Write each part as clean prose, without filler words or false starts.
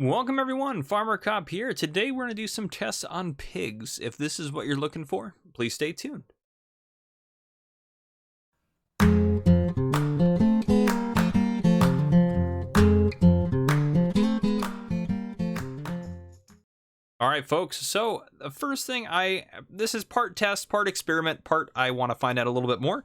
Welcome everyone, Farmer Cop here. Today we're going to do some tests on pigs. If this is what you're looking for, please stay tuned. All right, folks. So the first thing this is part test, part experiment, part I want to find out a little bit more.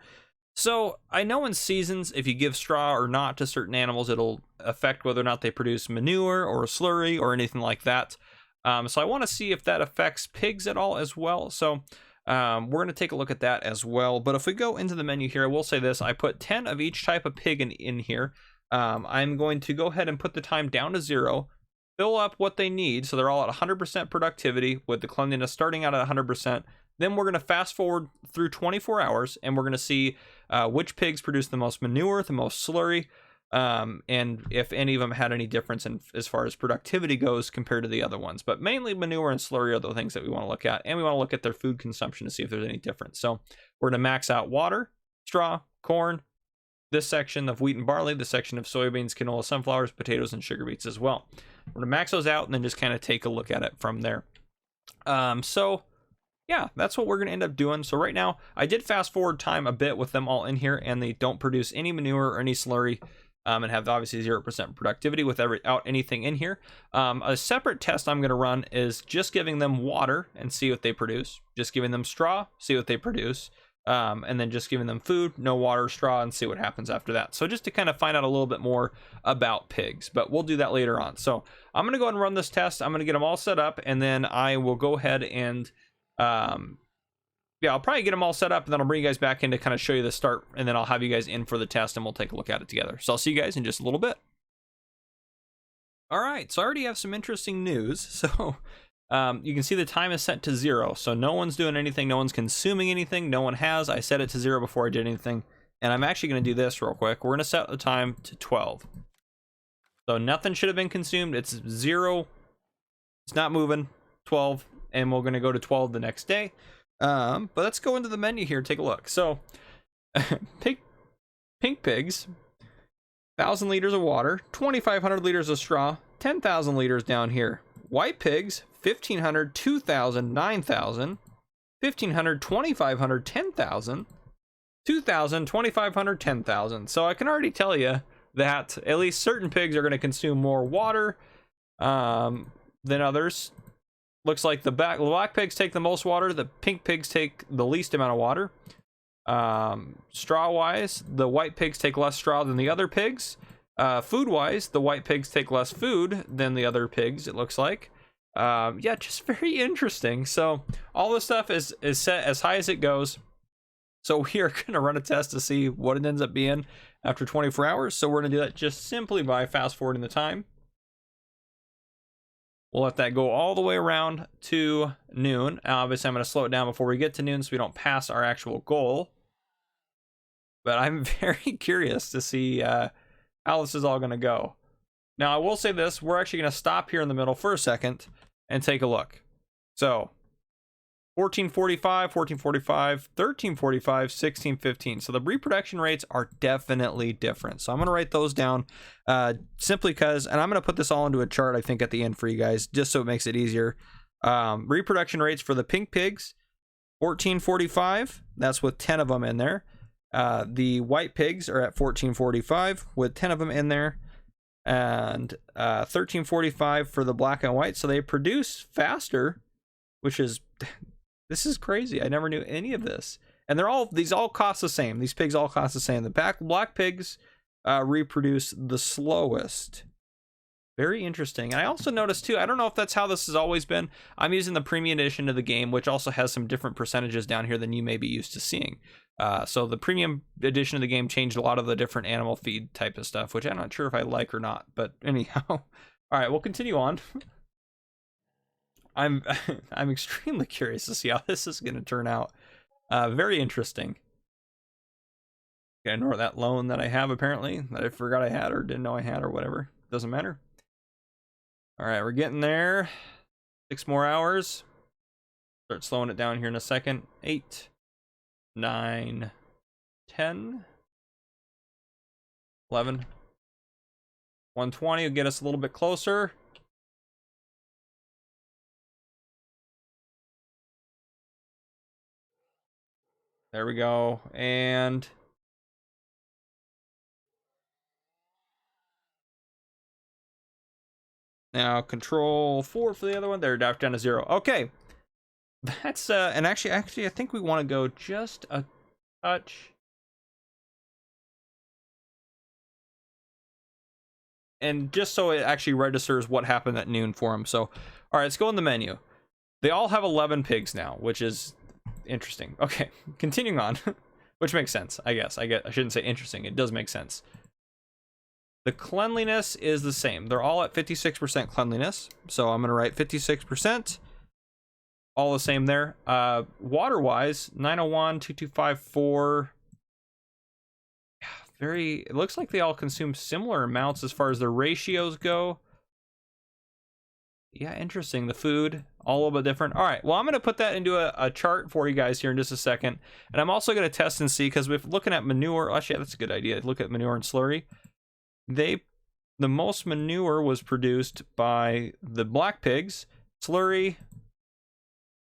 So I know in seasons, if you give straw or not to certain animals, it'll affect whether or not they produce manure or a slurry or anything like that. So I want to see if that affects pigs at all as well. So we're going to take a look at that as well. But if we go into the menu here, I will say this. I put 10 of each type of pig in here. I'm going to go ahead and put the time down to 0. Fill up what they need, so they're all at 100% productivity with the cleanliness starting out at 100%. Then we're going to fast forward through 24 hours, and we're going to see which pigs produce the most manure, the most slurry, and if any of them had any difference as far as productivity goes compared to the other ones. But mainly manure and slurry are the things that we want to look at, and we want to look at their food consumption to see if there's any difference. So we're going to max out water, straw, corn, this section of wheat and barley, this section of soybeans, canola, sunflowers, potatoes, and sugar beets as well. We're going to max those out and then just kind of take a look at it from there. So yeah, that's what we're going to end up doing. So right now, I did fast forward time a bit with them all in here, and they don't produce any manure or any slurry, and have obviously 0% productivity without anything in here. A separate test I'm going to run is just giving them water and see what they produce. Just giving them straw, see what they produce. And then just giving them food, no water, straw, and see what happens after that. So just to kind of find out a little bit more about pigs, but we'll do that later on. So I'm going to go ahead and run this test. I'm going to get them all set up, and then I will go ahead and, yeah, I'll probably get them all set up, and then I'll bring you guys back in to kind of show you the start, and then I'll have you guys in for the test, and we'll take a look at it together. So I'll see you guys in just a little bit. All right, so I already have some interesting news. So you can see the time is set to 0, so no one's doing anything, no one's consuming anything, no one has. I set it to 0 before I did anything, and I'm actually going to do this real quick. We're going to set the time to 12. So nothing should have been consumed. It's 0, it's not moving. 12, and we're going to go to 12 the next day. But let's go into the menu here, take a look. So pink pigs, 1,000 liters of water, 2,500 liters of straw, 10,000 liters down here. White pigs, 1,500, 2,000, 9,000, 1,500, 2,500, 10,000, 2,000, 2,500, 10,000. So I can already tell you that at least certain pigs are going to consume more water than others. Looks like the black pigs take the most water, the pink pigs take the least amount of water. Straw wise, the white pigs take less straw than the other pigs. Food wise, the white pigs take less food than the other pigs, it looks like. Yeah, just very interesting. So all this stuff is set as high as it goes. So we are going to run a test to see what it ends up being after 24 hours. So we're going to do that just simply by fast forwarding the time. We'll let that go all the way around to noon. Obviously, I'm going to slow it down before we get to noon so we don't pass our actual goal. But I'm very curious to see how this is all going to go. Now, I will say this. We're actually going to stop here in the middle for a second and take a look. So 1445, 1445, 1345, 1615. So the reproduction rates are definitely different. So I'm going to write those down simply because, and I'm going to put this all into a chart, I think, at the end for you guys, just so it makes it easier. Reproduction rates for the pink pigs, 1445. That's with 10 of them in there. The white pigs are at 1445 with 10 of them in there. And 1345 for the black and white. So they produce faster, which is... This is crazy. I never knew any of this. And these all cost the same. These pigs all cost the same. The black pigs reproduce the slowest. Very interesting. And I also noticed too, I don't know if that's how this has always been. I'm using the premium edition of the game, which also has some different percentages down here than you may be used to seeing. So the premium edition of the game changed a lot of the different animal feed type of stuff, which I'm not sure if I like or not. But anyhow, all right, we'll continue on. I'm extremely curious to see how this is going to turn out. Very interesting. Gonna ignore that loan that I have apparently that I forgot I had or didn't know I had or whatever. Doesn't matter. All right, we're getting there. 6 more hours. Start slowing it down here in a second. 8, 9, 10, 11. 120 will get us a little bit closer. There we go. And now control 4 for the other one. They're down to 0. Okay. That's and actually I think we want to go just a touch. And just so it actually registers what happened at noon for them. So, all right, let's go in the menu. They all have 11 pigs now, which is interesting. Okay, continuing on, which makes sense, I guess. I shouldn't say interesting. It does make sense. The cleanliness is the same. They're all at 56% cleanliness. So I'm going to write 56%. All the same there. Water-wise, 901, 2254. It looks like they all consume similar amounts as far as the ratios go. Yeah, interesting. The food, all a little bit different. All right, well, I'm going to put that into a chart for you guys here in just a second. And I'm also going to test and see, because we're looking at manure. Actually, yeah, that's a good idea. Look at manure and slurry. The most manure was produced by the black pigs. Slurry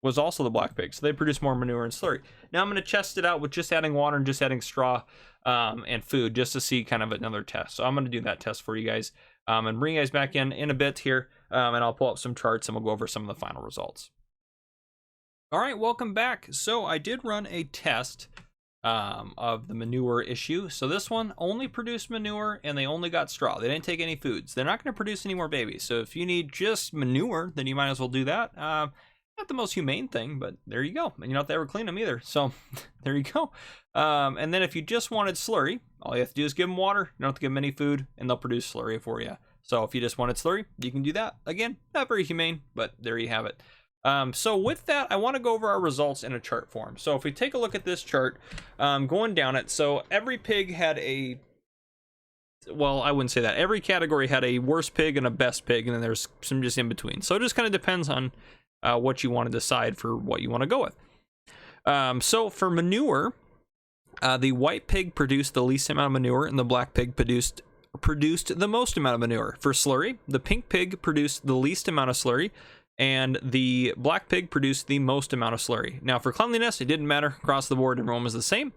was also the black pigs. So they produce more manure and slurry. Now I'm going to test it out with just adding water and just adding straw and food, just to see kind of another test. So I'm going to do that test for you guys and bring you guys back in a bit here, and I'll pull up some charts and we'll go over some of the final results. All right, welcome back. So I did run a test of the manure issue. So this one only produced manure and they only got straw. They didn't take any foods. They're not going to produce any more babies. So if you need just manure, then you might as well do that. Not the most humane thing, but there you go. And you don't have to ever clean them either. So there you go. And then if you just wanted slurry, all you have to do is give them water. You don't have to give them any food, and they'll produce slurry for you. So if you just wanted slurry, you can do that. Again, not very humane, but there you have it. So with that, I want to go over our results in a chart form. So if we take a look at this chart, going down it, so every pig had a, well, I wouldn't say that. Every category had a worst pig and a best pig, and then there's some just in between. So it just kind of depends on what you want to decide for what you want to go with. So for manure, the white pig produced the least amount of manure, and the black pig produced the most amount of manure. For slurry, the pink pig produced the least amount of slurry, and the black pig produced the most amount of slurry. Now for cleanliness, it didn't matter across the board. Everyone was the same.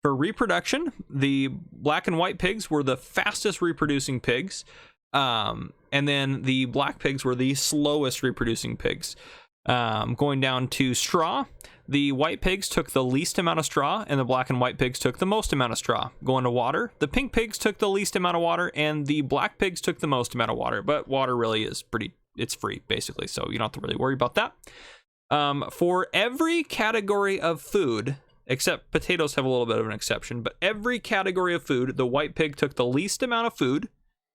For reproduction, the black and white pigs were the fastest reproducing pigs, and then the black pigs were the slowest reproducing pigs. Going down to straw, the white pigs took the least amount of straw, and the black and white pigs took the most amount of straw. Going to water, the pink pigs took the least amount of water, and the black pigs took the most amount of water. But water really is it's free, basically, so you don't have to really worry about that. For every category of food, except potatoes have a little bit of an exception, but every category of food, the white pig took the least amount of food,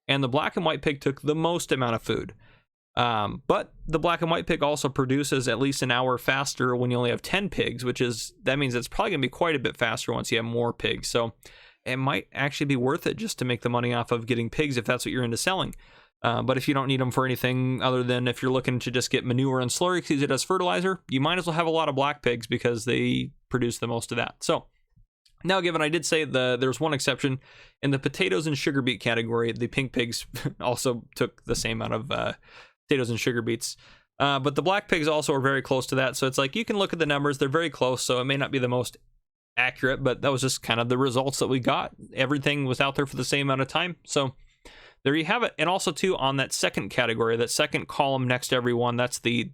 and the black and white pig took the most amount of food. But the black and white pig also produces at least an hour faster when you only have 10 pigs, that means it's probably going to be quite a bit faster once you have more pigs. So it might actually be worth it just to make the money off of getting pigs if that's what you're into selling. But if you don't need them for anything other than if you're looking to just get manure and slurry, use it as fertilizer, you might as well have a lot of black pigs because they produce the most of that. So now, given I did say there's one exception in the potatoes and sugar beet category, the pink pigs also took the same amount of potatoes and sugar beets. But the black pigs also are very close to that. So it's like you can look at the numbers. They're very close. So it may not be the most accurate, but that was just kind of the results that we got. Everything was out there for the same amount of time. So there you have it. And also, too, on that second category, that second column next to every one, that's the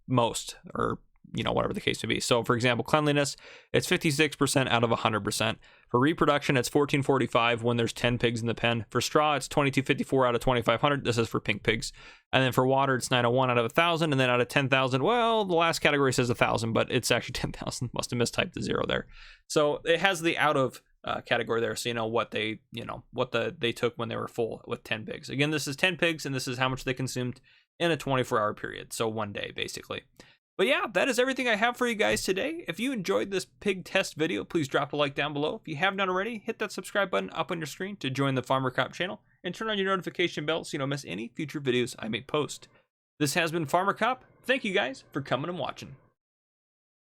most, or whatever the case may be. So, for example, cleanliness, it's 56% out of 100%. For reproduction, it's 1445 when there's 10 pigs in the pen. For straw, it's 2254 out of 2500. This is for pink pigs. And then for water, it's 901 out of 1000. And then out of 10,000, well, the last category says 1000, but it's actually 10,000. Must have mistyped the 0 there. So it has the out of category there, so you know what they took when they were full with 10 pigs. Again, this is 10 pigs, and this is how much they consumed in a 24-hour period. So one day, basically. But yeah, that is everything I have for you guys today. If you enjoyed this pig test video, please drop a like down below. If you haven't done already, hit that subscribe button up on your screen to join the Farmer Cop channel, and turn on your notification bell so you don't miss any future videos I may post. This has been Farmer Cop. Thank you guys for coming and watching.